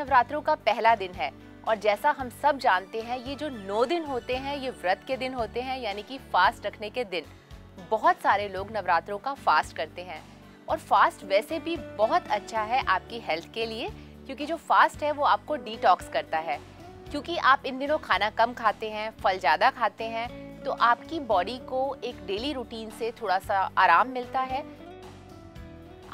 नवरात्रों का पहला दिन है और जैसा हम सब जानते हैं ये जो 9 दिन होते हैं ये व्रत के दिन होते हैं, यानी कि फास्ट रखने के दिन। बहुत सारे लोग नवरात्रों का फास्ट करते हैं और फास्ट वैसे भी बहुत अच्छा है आपकी हेल्थ के लिए, क्योंकि जो फास्ट है वो आपको डिटॉक्स करता है। क्योंकि आप इन दिनों खाना कम खाते हैं, फल ज़्यादा खाते हैं, तो आपकी बॉडी को एक डेली रूटीन से थोड़ा सा आराम मिलता है।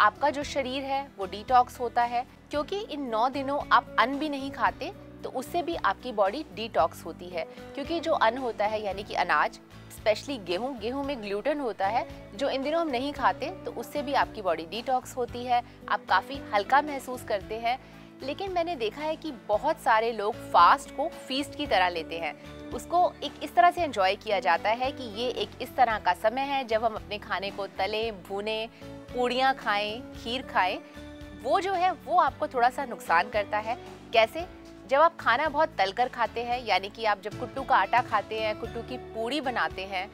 आपका जो शरीर है वो डिटॉक्स होता है, क्योंकि इन 9 दिनों आप अन्न भी नहीं खाते तो उससे भी आपकी बॉडी डिटॉक्स होती है। क्योंकि जो अन्न होता है यानी कि अनाज, स्पेशली गेहूं में ग्लूटेन होता है जो इन दिनों हम नहीं खाते, तो उससे भी आपकी बॉडी डिटॉक्स होती है, आप काफ़ी हल्का महसूस करते हैं। लेकिन मैंने देखा है कि बहुत सारे लोग फास्ट को फीस्ट की तरह लेते हैं, उसको एक इस तरह से एंजॉय किया जाता है कि ये एक इस तरह का समय है जब हम अपने खाने को तले भुने, पूड़ियाँ खाएं, खीर खाएं। वो जो है वो आपको थोड़ा सा नुकसान करता है। कैसे? जब आप खाना बहुत तलकर खाते हैं, यानी कि आप जब कुट्टू का आटा खाते हैं, कुट्टू की पूड़ी बनाते हैं,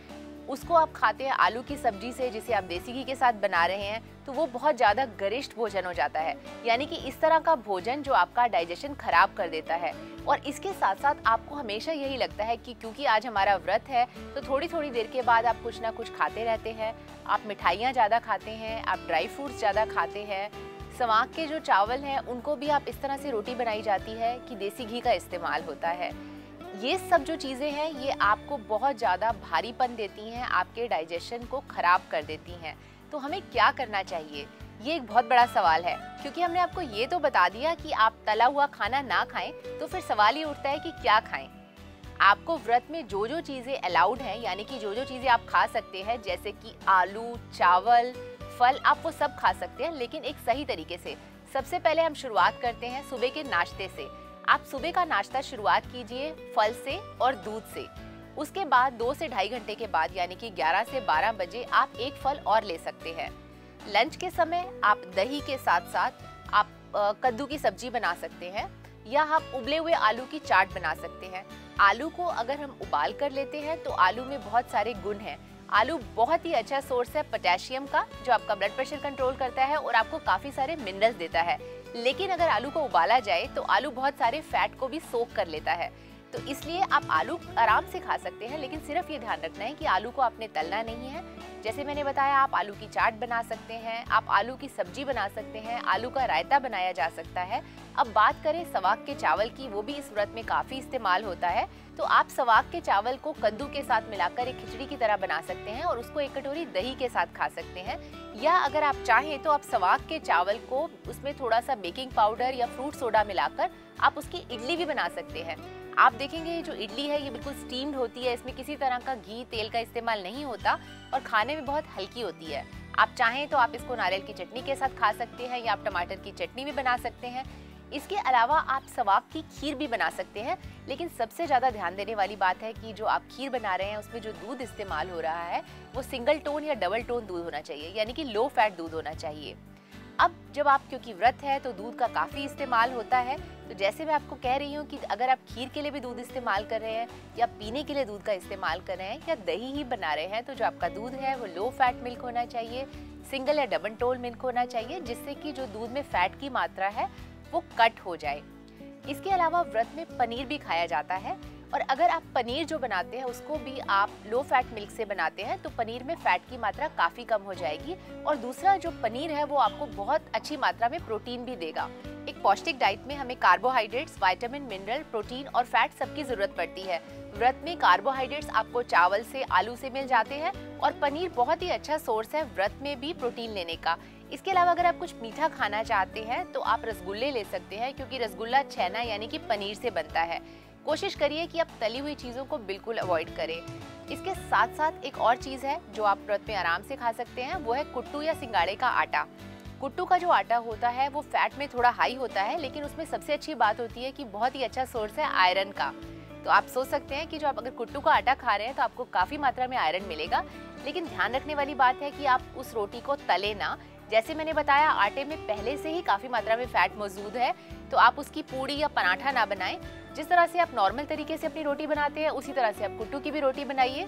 उसको आप खाते हैं आलू की सब्जी से जिसे आप देसी घी के साथ बना रहे हैं, तो वो बहुत ज़्यादा गरिष्ठ भोजन हो जाता है। यानी कि इस तरह का भोजन जो आपका डाइजेशन खराब कर देता है। और इसके साथ साथ आपको हमेशा यही लगता है कि क्योंकि आज हमारा व्रत है तो थोड़ी थोड़ी देर के बाद आप कुछ ना कुछ खाते रहते हैं। आप मिठाइयाँ ज़्यादा खाते हैं, आप ड्राई फ्रूट्स ज़्यादा खाते हैं। सवाक के जो चावल हैं उनको भी आप इस तरह से रोटी बनाई जाती है कि देसी घी का इस्तेमाल होता है। ये सब जो चीज़ें हैं ये आपको बहुत ज़्यादा भारीपन देती हैं, आपके डाइजेशन को ख़राब कर देती हैं। तो हमें क्या करना चाहिए, ये एक बहुत बड़ा सवाल है। क्योंकि हमने आपको ये तो बता दिया कि आप तला हुआ खाना ना खाएं, तो फिर सवाल ये उठता है कि क्या खाएं। आपको व्रत में जो जो चीज़ें अलाउड हैं, यानी कि जो जो चीज़ें आप खा सकते हैं, जैसे कि आलू, चावल, फल, आप वो सब खा सकते हैं, लेकिन एक सही तरीके से। सबसे पहले हम शुरुआत करते हैं सुबह के नाश्ते से। आप सुबह का नाश्ता शुरुआत कीजिए फल से और दूध से। उसके बाद 2 से ढाई घंटे के बाद, यानी कि 11 से 12 बजे आप एक फल और ले सकते हैं। लंच के समय आप दही के साथ साथ आप कद्दू की सब्जी बना सकते हैं, या आप उबले हुए आलू की चाट बना सकते हैं। आलू को अगर हम उबाल कर लेते हैं तो आलू में बहुत सारे गुण हैं। आलू बहुत ही अच्छा सोर्स है पोटेशियम का, जो आपका ब्लड प्रेशर कंट्रोल करता है और आपको काफ़ी सारे मिनरल्स देता है। लेकिन अगर आलू को उबाला जाए तो आलू बहुत सारे फैट को भी सोख कर लेता है। तो इसलिए आप आलू आराम से खा सकते हैं, लेकिन सिर्फ ये ध्यान रखना है कि आलू को आपने तलना नहीं है। जैसे मैंने बताया, आप आलू की चाट बना सकते हैं, आप आलू की सब्जी बना सकते हैं, आलू का रायता बनाया जा सकता है। अब बात करें सवाक के चावल की, वो भी इस व्रत में काफ़ी इस्तेमाल होता है। तो आप सवाक के चावल को कद्दू के साथ मिलाकर एक खिचड़ी की तरह बना सकते हैं और उसको एक कटोरी दही के साथ खा सकते हैं। या अगर आप चाहें तो आप सवाक के चावल को उसमें थोड़ा सा बेकिंग पाउडर या फ्रूट सोडा मिलाकर आप उसकी इडली भी बना सकते हैं। आप देखेंगे ये जो इडली है ये बिल्कुल स्टीम्ड होती है, इसमें किसी तरह का घी तेल का इस्तेमाल नहीं होता और खाने में बहुत हल्की होती है। आप चाहें तो आप इसको नारियल की चटनी के साथ खा सकते हैं, या आप टमाटर की चटनी भी बना सकते हैं। इसके अलावा आप सवाक की खीर भी बना सकते हैं। लेकिन सबसे ज़्यादा ध्यान देने वाली बात है कि जो आप खीर बना रहे हैं उसमें जो दूध इस्तेमाल हो रहा है वो सिंगल टोन या डबल टोन दूध होना चाहिए, यानी कि लो फैट दूध होना चाहिए। अब जब आप, क्योंकि व्रत है तो दूध का काफ़ी इस्तेमाल होता है, तो जैसे मैं आपको कह रही हूँ कि अगर आप खीर के लिए भी दूध इस्तेमाल कर रहे हैं या पीने के लिए दूध का इस्तेमाल कर रहे हैं या दही ही बना रहे हैं, तो जो आपका दूध है वो लो फैट मिल्क होना चाहिए, सिंगल या डबल टोन मिल्क होना चाहिए, जिससे कि जो दूध में फैट की मात्रा है वो कट हो जाए। इसके अलावा व्रत में पनीर भी खाया जाता है, और अगर आप पनीर जो बनाते हैं उसको भी आप लो फैट मिल्क से बनाते हैं तो पनीर में फैट की मात्रा काफ़ी कम हो जाएगी। और दूसरा, जो पनीर है वो आपको बहुत अच्छी मात्रा में प्रोटीन भी देगा। एक पौष्टिक डाइट में हमें कार्बोहाइड्रेट्स, विटामिन, मिनरल, प्रोटीन और फैट सबकी ज़रूरत पड़ती है। व्रत में कार्बोहाइड्रेट्स आपको चावल से, आलू से मिल जाते हैं, और पनीर बहुत ही अच्छा सोर्स है व्रत में भी प्रोटीन लेने का। इसके अलावा अगर आप कुछ मीठा खाना चाहते हैं तो आप रसगुल्ले ले सकते हैं, क्योंकि रसगुल्ला छेना यानी कि पनीर से बनता है। कोशिश करिए कि आप तली हुई चीज़ों को बिल्कुल अवॉइड करें। इसके साथ साथ एक और चीज़ है जो आप व्रत में आराम से खा सकते हैं, वो है कुट्टू या सिंगाड़े का आटा। कुट्टू का जो आटा होता है वो फैट में थोड़ा हाई होता है, लेकिन उसमें सबसे अच्छी बात होती है कि बहुत ही अच्छा सोर्स है आयरन का। तो आप सोच सकते हैं कि जो आप अगर कुट्टू का आटा खा रहे हैं तो आपको काफ़ी मात्रा में आयरन मिलेगा। लेकिन ध्यान रखने वाली बात है कि आप उस रोटी को तले ना। जैसे मैंने बताया, आटे में पहले से ही काफ़ी मात्रा में फैट मौजूद है, तो आप उसकी पूड़ी या पराठा ना बनाएं। जिस तरह से आप नॉर्मल तरीके से अपनी रोटी बनाते हैं उसी तरह से आप कुट्टू की भी रोटी बनाइए।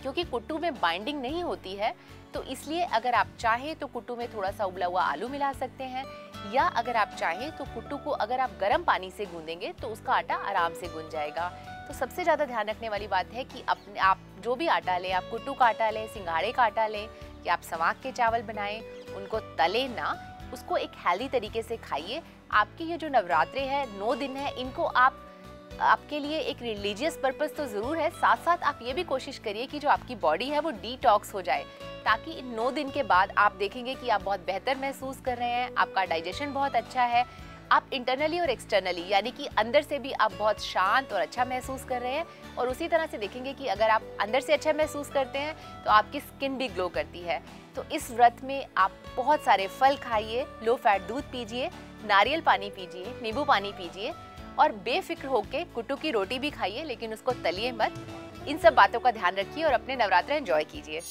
क्योंकि कुट्टू में बाइंडिंग नहीं होती है, तो इसलिए अगर आप चाहें तो कुट्टू में थोड़ा सा उबला हुआ आलू मिला सकते हैं, या अगर आप चाहें तो कुट्टू को अगर आप गर्म पानी से गूंदेंगे तो उसका आटा आराम से गूंज जाएगा। तो सबसे ज़्यादा ध्यान रखने वाली बात है कि अपने आप जो भी आटा लें, आप कुट्टू का आटा लें, सिंघाड़े का आटा लें या आप सवाक के चावल बनाएं, उनको तले ना, उसको एक हेल्दी तरीके से खाइए। आपके ये जो नवरात्रे हैं, 9 दिन है, इनको आपके लिए एक रिलीजियस पर्पस तो ज़रूर है, साथ साथ आप ये भी कोशिश करिए कि जो आपकी बॉडी है वो डिटॉक्स हो जाए, ताकि इन 9 दिन के बाद आप देखेंगे कि आप बहुत बेहतर महसूस कर रहे हैं, आपका डाइजेशन बहुत अच्छा है, आप इंटरनली और एक्सटर्नली यानी कि अंदर से भी आप बहुत शांत और अच्छा महसूस कर रहे हैं। और उसी तरह से देखेंगे कि अगर आप अंदर से अच्छा महसूस करते हैं तो आपकी स्किन भी ग्लो करती है। तो इस व्रत में आप बहुत सारे फल खाइए, लो फैट दूध पीजिए, नारियल पानी पीजिए, नींबू पानी पीजिए और बेफिक्र होकर कुट्टू की रोटी भी खाइए, लेकिन उसको तलिए मत। इन सब बातों का ध्यान रखिए और अपने नवरात्र एंजॉय कीजिए।